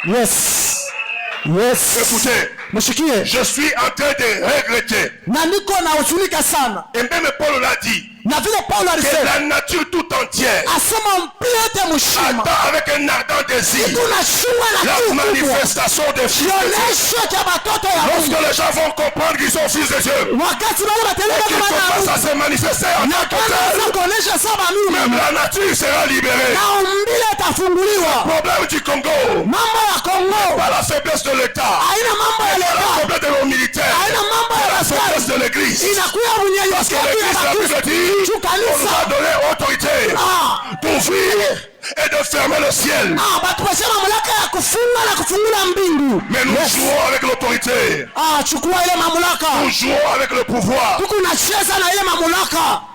Yes. Yes. Écoutez, je suis en train de regretter. Et même Paul l'a dit. Que la nature tout entière attend avec un ardent désir la manifestation des fils de Dieu. Lorsque les gens vont comprendre qu'ils sont fils de Dieu et qu'ils commencent à se manifester en tant que tel, même la nature sera libérée. Le problème du Congo n'est pas la faiblesse de l'État, n'est pas la faiblesse de nos militaires, mais la faiblesse de l'Église. Parce que l'Église, la Bible dit, on nous a donné autorité d'ouvrir et de fermer le ciel. Mais nous jouons avec l'autorité. Nous jouons avec le pouvoir.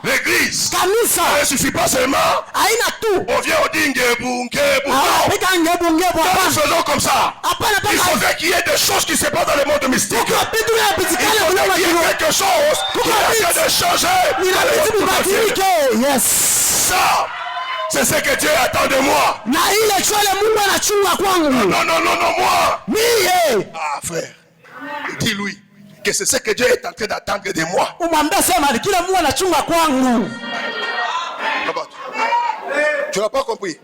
L'église ne suffit pas seulement. On vient au dingue. Nous faisons comme ça. Il faudrait qu'il y ait des choses qui se passent dans le monde mystique. Il faudrait qu'il y ait quelque chose qui est en train de changer. Ça, c'est ce que Dieu attend de moi. Non, moi. Ah, frère, dis-lui que c'est ce que Dieu est en train d'attendre de moi. Tu n'as pas compris?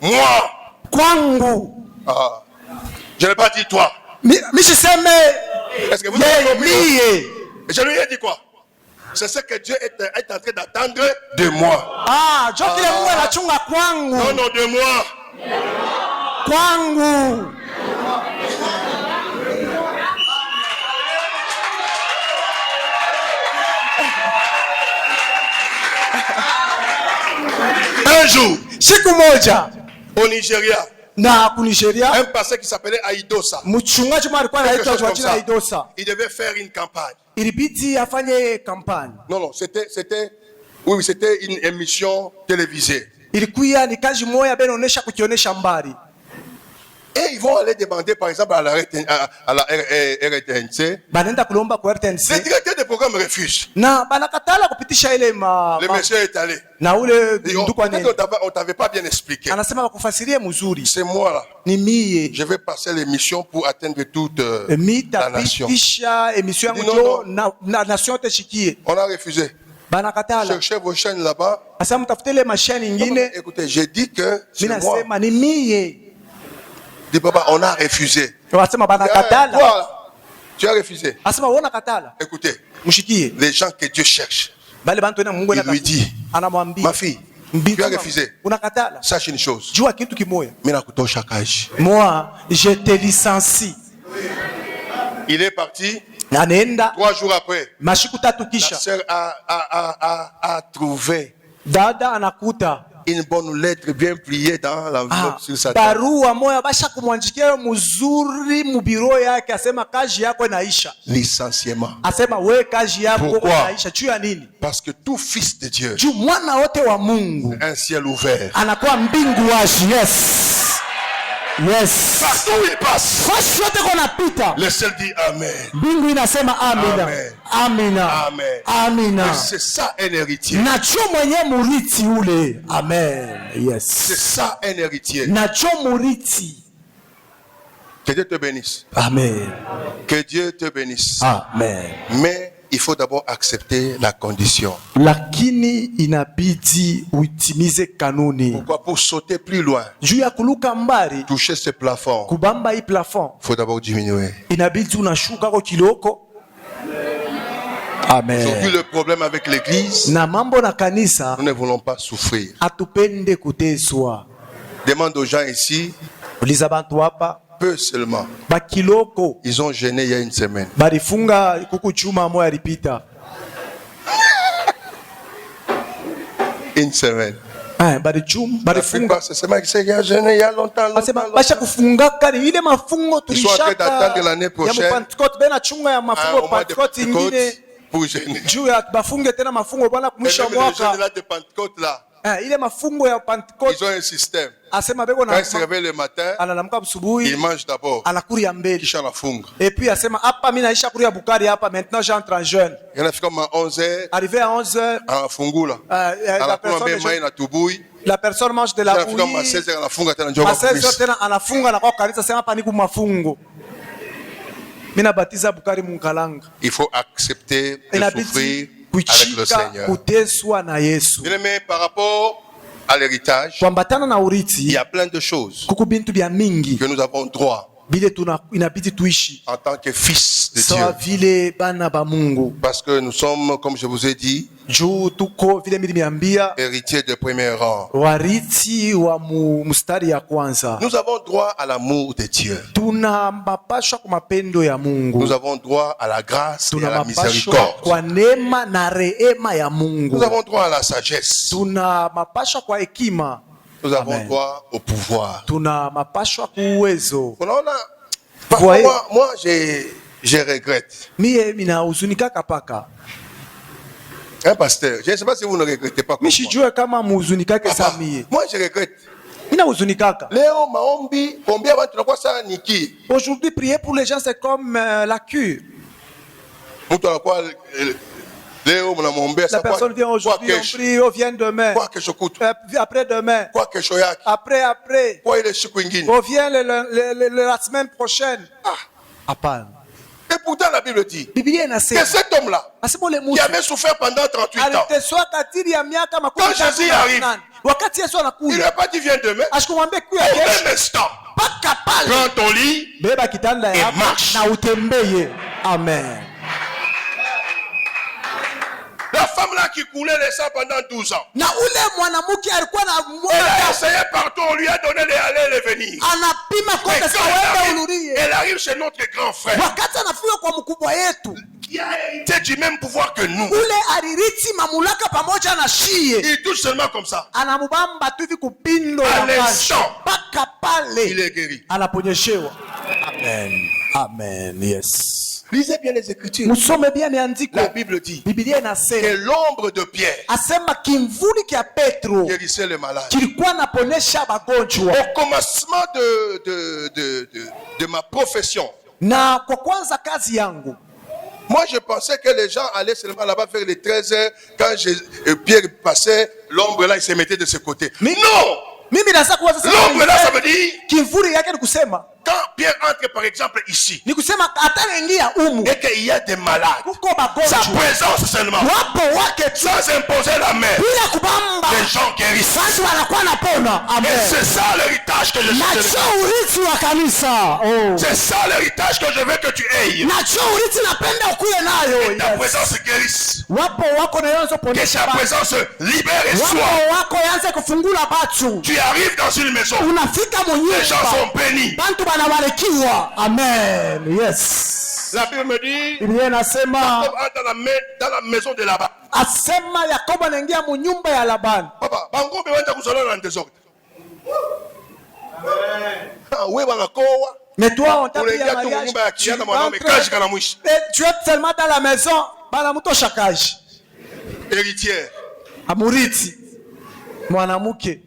Moi. Ah. Je n'ai pas dit toi. Est-ce que vous avez compris? Je lui ai dit quoi? C'est ce que Dieu est en train d'attendre de moi. Non, de moi. Un jour, siku moja au Nigeria, na ku Nigeria, un pasteur qui s'appelait Aidosa, mchungaji mmoja alikuwa anaitwa Joachim Aidosa. Il devait faire une campagne. Ilibidi afanye campagne. Non, c'était une émission télévisée. Ilikuwa ni kazi moja benaonesha kukionyesha mbali. Et ils vont aller demander par exemple à la RTNC. Banenda kulomba kwa RTNC. Le directeur de programme refuse. Na banakatala kupitisha ile Le monsieur est allé. Na ule ndugu ane. On t'avait pas bien expliqué. Anasema bakufasirie mzuri. C'est moi là. Ni mie. Je vais passer l'émission pour atteindre toute la nation. Émission yangu na nation teshikie. On a refusé. Banakatala. Cherchez vos chaînes là-bas. Asa mtafute le machine nyingine. Écoutez, j'ai dit que c'est moi. Minasema ni mie. Dis papa, on a refusé. Wasema banakatala. Quoi? Tu as refusé. Asema wona katala. Écoutez. Mushikie. Les gens que Dieu cherche. Bale bantu na Mungu il lui dit, anamwambia, ma fille, tu as refusé. Unakatala. Sache une chose. Jua kitu kimoja. Mimi nakutosha kazi. Moi, je te licencie. Il est parti. Anaenda. 3 jours après. Mashiku tatu kisha. La sœur a trouvé. Dada anakuta une bonne lettre bien pliée dans l'enveloppe sur sa table. Barua moya basha kumwandikia mzuri mubiro yake, asema kazi yako inaisha. Licenciement. Asema we kazi yako inaisha. Juu ya nini? Parce que tout fils de Dieu, juu mwana wote wa Mungu, un ciel ouvert, anakuwa mbingu wazi. Yes. Yes. Partout il passe. Fasi yote kona pita. Le ciel dit amen. Mbingu inasema amina. Amen. Amina. Amen. Amina. C'est ça un héritier. Nacho mwenye muriti ule. Amen. Yes. C'est ça un héritier. Nacho muriti. Que Dieu te bénisse. Amen. Que Dieu te bénisse. Amen. Mais il faut d'abord accepter la condition. Lakini inabidi uitimize kanuni. Pourquoi? Pour sauter plus loin, juu ya kuluka mbali, toucher ce plafond, kubamba hii plafond, il faut d'abord diminuer. Inabidi unashuka kwa kiloko. Amen. Aujourd'hui, le problème avec l'église, na mambo na kanisa, nous ne voulons pas souffrir. Atupende kuteswa. Demande aux gens ici, uliza bantu hapa, peu seulement. Bakiloko. Ils ont jeûné il y a une semaine. Barifunga kukuchuma moya ripita. Une semaine. Barifunga. C'est seulement qui s'est jeûné il y a longtemps. Basha kufunga kari ile mafungo tulishaka. Ils sont en train d'attendre l'année prochaine. Ya Pentecote bena chunga ya mafungo Pentecote ingine. Pour jeûner. Juu ya bafunge tena mafungo bwana kumisha mwaka. Le jeûne de Pentecôte là. Ile mafungo ya Pentecote. Ils ont un système. Asema beko na. Quand ils se réveillent le matin, analamka busubuhi. Ils mangent d'abord. Anakuri ya mbele. Kisha anafunga. Et puis asema hapa mimi naisha kuri ya bukari hapa, maintenant j'entre en jeûne. Il a fait comme à 11h. Arrivé à 11h. Anafungula. La personne mange de la bouillie. À 16h anafunga tena njoo. À 16h tena anafunga na kwa kanisa sema hapa ni kumafungo. Mina batiza bukari munkalanga. Il faut accepter de souffrir avec le Seigneur. Bien-aimé, par rapport à l'héritage, il y a plein de choses que nous avons droit en tant que fils de Dieu. Parce que nous sommes, comme je vous ai dit, héritiers de premier rang. Nous avons droit à l'amour de Dieu. Nous avons droit à la grâce et à la miséricorde. Nous avons droit à la sagesse. Nous avons droit au pouvoir. Moi, je regrette. Un pasteur, je ne sais pas si vous ne regrettez pas. Moi, je regrette. Aujourd'hui, prier pour les gens, c'est comme la cure. La personne vient aujourd'hui, on prie, on vient demain. Après demain. Après. On vient la semaine prochaine. Et pourtant la Bible dit que cet homme-là qui avait souffert pendant 38 ans, quand Jésus arrive, il n'a pas dit viens demain. Au même instant, prends ton lit et marche. Amen. La femme là qui coulait les sangs pendant 12 ans. Elle a essayé partout, on lui a donné les aller et les venir. Elle arrive chez notre grand frère qui a hérité du même pouvoir que nous. ule alirithi mamlaka pamoja na shie. Il touche seulement comme ça. Anamubamba tu hivi kupindo À ya l'instant, mpaka pale il est guéri. anaponyeshewa. Amen. Amen. Yes. Lisez bien les Écritures. Musome bien miandiko. La Bible dit Biblia que inasema l'ombre de Pierre asema kimvuli kia Petro guérissait les malades. kilikuwa naponesha bagonjwa. Au commencement de ma profession, Na kwa kwanza kazi yangu moi je pensais que les gens allaient seulement là-bas vers les 13 heures. Quand Pierre passait, l'ombre là, il se mettait de ce côté. Mi- Non! mimi nasa kuwaza sasa L'ombre là, ça veut dire, kimvuli yake ni kusema quand Pierre entre par exemple ici, ni kusema ataingia umu et qu'il y a des malades, kuko sa bagonjwa présence seulement, wapo wake tu sans imposer la main, bila kubamba les gens guérissent. watu wanakuwa napona. Et Amen. c'est ça l'héritage que je Nacho veux. urithi wa kanisa. Oh. C'est ça l'héritage que je veux que tu aies. Nacho urithi napenda ukuye nayo. Ta Yes. présence guérisse. Wapo wako na yanzo Que ponesha ta batu. présence libère et soit. Wapo wako yanze kufungula batu. Tu arrives dans une maison, Unafika les gens sont munyumba. bénis. Bantu banabarikiwa. Amen. Yes. La Bible me dit, Biblia inasema Jacob entre dans la maison de Laban. asema Yakobo anaingia munyumba ya Labani. Papa, bangombe wenda kuzala na désordre. Oui, wanakoa. Mais toi on t'a pris Unaingia un tu mariage. nyumba ya Tu kijana mwanaume kaji kana mwishi. tu es tellement dans la maison, bana mtu shakaji. Héritière. Amuriti. Mwanamke.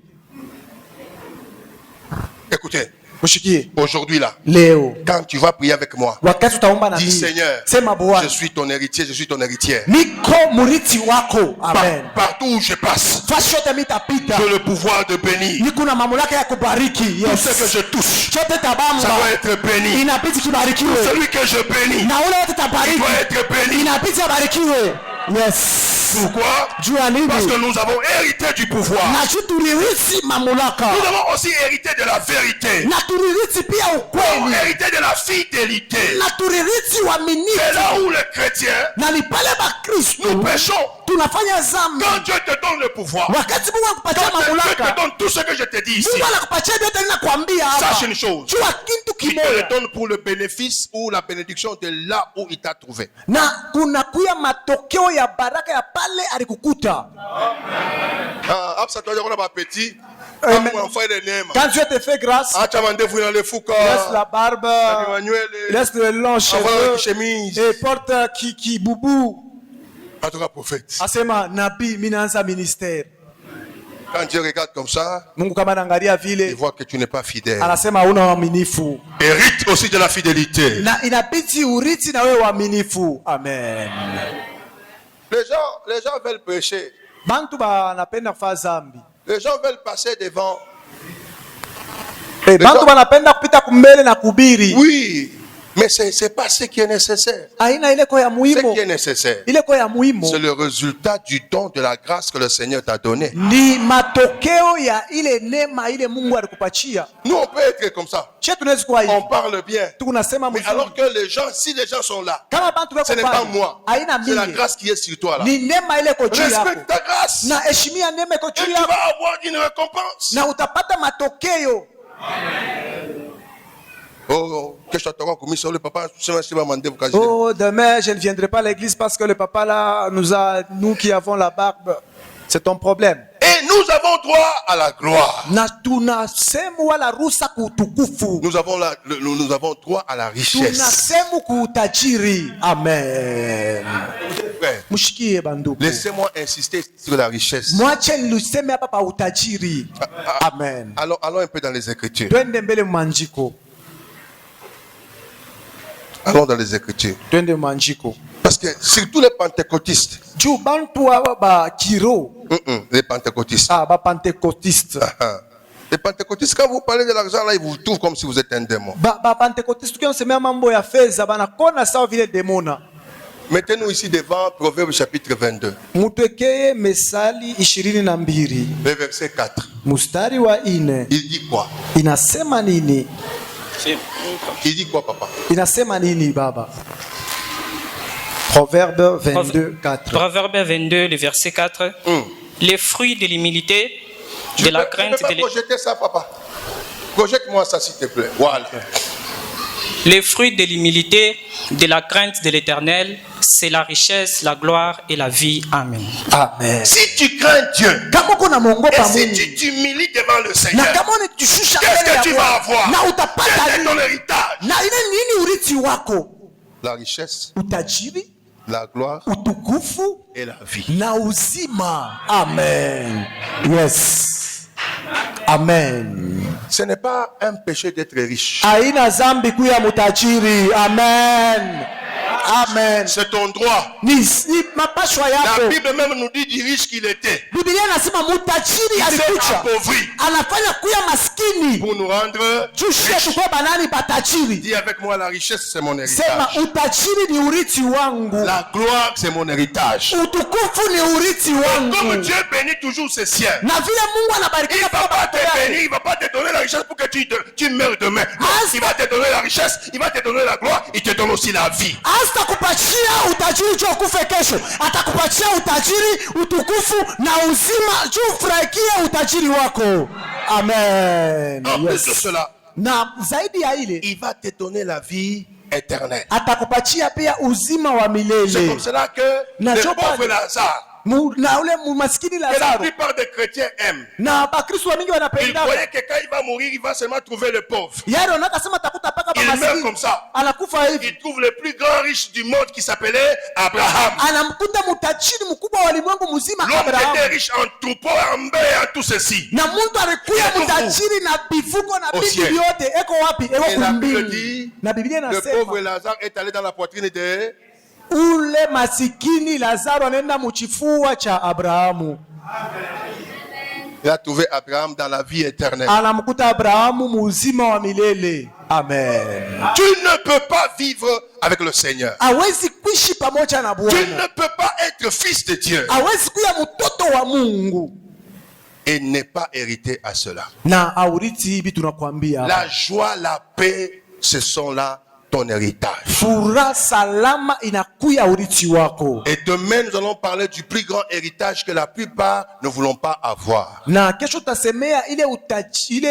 Écoutez, Mushikie. aujourd'hui là, Leo. quand tu vas prier avec moi, Wakati utaomba na dis mimi. Seigneur, Sema Bwana. je suis ton héritier, je suis ton héritière. Niko muriti wako. Amen. Partout où je passe, Fasi yote mitapita. j'ai le pouvoir de bénir. Niko na mamlaka ya kubariki. Tout ce que Yes. je touche, Chote ça tabamba. doit être béni. Inabidi kibarikiwe. Celui que je bénis, Na ule wote il tabariki. doit être béni. Inabidi abarikiwe. Yes. Pourquoi? Juu ya nini? Parce que nous avons hérité du pouvoir. Na juu tulirithi mamlaka. Nous avons aussi hérité de la vérité. Na tulirithi pia Nous avons ukweli. hérité de la fidélité. Na tulirithi C'est uaminifu. là où les chrétiens, Na ni pale bakristo nous péchons. tunafanya zambi. Quand Dieu te donne le pouvoir, Wakati Mungu akupatia quand Dieu te mamlaka, donne tout ce que je te dis ici, Mungu anakupatia vyote ninakwambia hapa. sache une chose. Jua kitu Il te le kimoja. donne pour le bénéfice ou la bénédiction de là où il t'a trouvé. Na kunakuya matokeo ya baraka ya pale alikukuta. Ah, ça doit dire qu'on a pas petit. Amen. Enfant de Néma. Quand Dieu te fait grâce, Ah, tu as mandé vous dans les foucas. laisse la barbe, Emmanuel. laisse le long Avoir cheveux une chemise. et porte qui boubou. En tout cas, prophète. Asema nabii mimi naanza ministère. Quand Dieu regarde comme ça, Mungu kama anaangalia il vile voit que tu n'es pas fidèle. anasema huna uaminifu. Hérite aussi de la fidélité. Na inabidi urithi na wewe uaminifu. Amen. Les gens veulent pécher. Bantu banapenda kufanya zambi. Les gens veulent passer devant. Bantu banapenda kupita kumbele na kubiri. Oui, mais c'est pas ce qui est nécessaire. Aina ile kwa ya Ce muhimu. qui est nécessaire, Ile kwa ya muhimu c'est le résultat du don de la grâce que le Seigneur t'a donné. ni matokeo ya ile neema ile Mungu alikupatia. Nous, on peut être comme ça. Che tunaweza kuwa hivi. On parle bien. Tunasema Mais mzuri. alors que les gens, si les gens sont là, Kama bantu ce n'est pas wako moi. aina C'est la mimi. grâce qui est sur toi là. Ni neema ile iko juu yako. Respecte ta grâce. Na heshimia neema iko Et juu tu yako. vas avoir une récompense. Na utapata matokeo. Oh, que je t'attends comme ça, le papa, je vais demander vous caser. Oh, demain, je ne viendrai pas à l'église parce que le papa là, nous qui avons la barbe, c'est ton problème. Et nous avons droit à la gloire. Na tunasemu wala rusa kutukufu. Nous avons droit à la richesse. Tunasemu kutajiri. Amen. Frère, Mushikie banduku. laissez-moi insister sur la richesse. Mwache niluseme hapa pa utajiri. Amen. Allons un peu dans les Écritures. Twende mbele manjiko. Allons dans les Écritures. Twende manjiko. Parce que surtout les pentecôtistes. Juu bantu wa ba kiro. Les pentecôtistes. Ah, ba pentecôtiste. Les pentecôtistes, quand vous parlez de l'argent, là, ils vous trouvent comme si vous êtes un démon. Ba pentecôtiste tukiona mambo ya fedha banakona sawa vile demona. Mettez-nous ici devant Proverbe chapitre 22. Mutwekeye Mesali 22. Le verset 4. Mustari wa 4. Il dit quoi? Inasema nini? Il dit quoi, papa? Inasema nini baba? Proverbe 22, 4. Proverbe 22, le verset 4. Les fruits de l'humilité, de la crainte Tu peux pas projeter ça, papa? Projette-moi ça, s'il te plaît. Voilà. Les fruits de l'humilité, de la crainte de l'Éternel, c'est la richesse, la gloire et la vie. Amen. Amen. Si tu crains Dieu et si tu t'humilies devant le Seigneur, qu'est-ce que tu vas avoir? Quel est ton héritage? La richesse, la gloire et la vie. Amen. Yes. Amen. Ce n'est pas un péché d'être riche. Aina zambi kuya mutajiri. Amen. Amen. C'est ton droit. La Bible même nous dit du riche qu'il était. Il s'est appauvri pour nous rendre riches. Dis avec moi, la richesse c'est mon héritage. La gloire c'est mon héritage. Comme Dieu bénit toujours ses siens, il ne va pas te bénir, il ne va pas te donner la richesse pour que tu meurs demain. Non, il va te donner la richesse, il va te donner la gloire, il te donne aussi la vie. Atakupatia utajiri juu kufe kesho, atakupatia utajiri, utukufu na uzima juu furahikia utajiri wako. Amen. En plus de cela, na zaidi ya ile, il va te donner la vie éternelle. Atakupatia pia uzima wa milele. C'est comme cela que le pauvre Lazare, la plupart des chrétiens aiment. Ils voyaient que quand il va mourir, il va seulement trouver le pauvre. Il meurt comme ça. Il trouve le plus grand riche du monde qui s'appelait Abraham. L'homme qui était riche en troupeaux, en bœufs, en tout ceci. Il au ciel. Et la Bible dit, le pauvre Lazare est allé dans la poitrine de ule masikini Lazaro anaenda mchifua cha Abrahamu. Il a trouvé Abraham dans la vie éternelle. Anamkuta Abrahamu muzima wa milele. Amen. Tu ne peux pas vivre avec le Seigneur. Hawezi kuishi pamoja na Bwana. Tu ne peux pas être fils de Dieu. Hawezi kuwa mtoto wa Mungu et n'est pas hérité à cela. Na auriti hivi tunakwambia. La joie, la paix, ce sont là ton héritage. Furaha salama inakuya urithi wako. Et demain nous allons parler du plus grand héritage que la plupart ne voulons pas avoir. Na kesho tasemea ile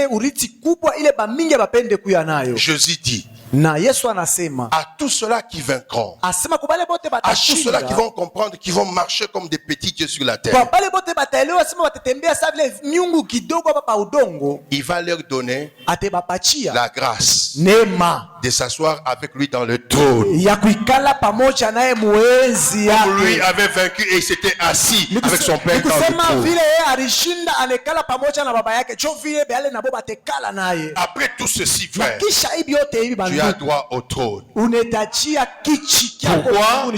urithi kubwa ile bamingi bapende kuya nayo. Jésus dit, na Yesu anasema, à tous ceux-là qui vaincront, asema kubale bote à tous ceux-là qui vont comprendre, qui vont marcher comme des petits dieux sur la terre, kubale bote bataelewa asema watatembea sawa vile miungu kidogo hapa udongo, il va leur donner atebapachia la grâce neema de s'asseoir avec lui dans le trône. Ya kuikala pamoja naye muenzi yake. Comme lui avait vaincu et il s'était assis avec son père dans le trône. Vile yeye alishinda anekala pamoja na baba yake, cho vile bale na baba tekala naye. Après tout ceci, frère, kisha hivi yote hivi tu as droit au trône. Unetachia kichi kyako. Pourquoi?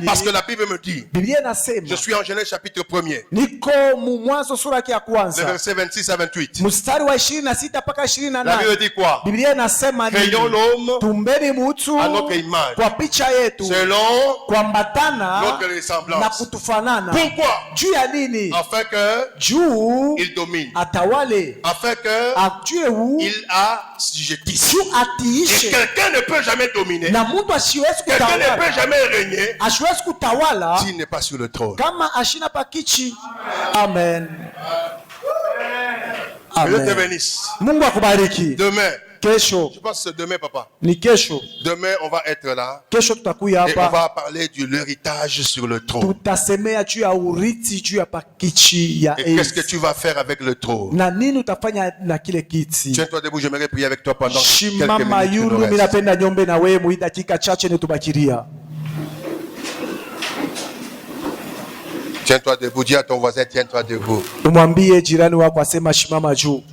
Parce que la Bible me dit, Biblia inasema, je suis en Genèse chapitre 1er, niko Mwanzo sura ya kwanza, le verset 26 à 28. Mstari wa 26 mpaka 28. La Bible dit quoi? Biblia inasema nini? Créons l'homme tumbeni mutu à notre image, kwa picha yetu, selon kuambatana notre ressemblance, na kutufanana. Pourquoi? Juu ya nini? Afin que juu il domine, atawale, afin que il assujettisse. Et quelqu'un ne peut jamais dominer, na mtu asiwezi quelqu'un kutawala, ne peut jamais régner asiwezi kutawala s'il n'est pas sur le trône. Kama ashina pakichi. Amen. Que Dieu te bénisse. Mungu akubariki. Demain, kesho, je pense que c'est demain, papa. Ni kesho. Demain, on va être là. Kesho tutakuya hapa. Et on va parler de l'héritage sur le trône. Tutasemea juu ya urithi juu ya pakichi ya et qu'est-ce que tu vas faire avec le trône? Na nini utafanya na kile kiti? Tiens-toi debout, j'aimerais prier avec toi pendant quelques Shimama minutes. yuru, mimi napenda nyombe na wewe mu dakika chache nitubakiria. Tiens-toi debout, dis à ton voisin, tiens-toi debout. Umwambie jirani wako asema shimama juu.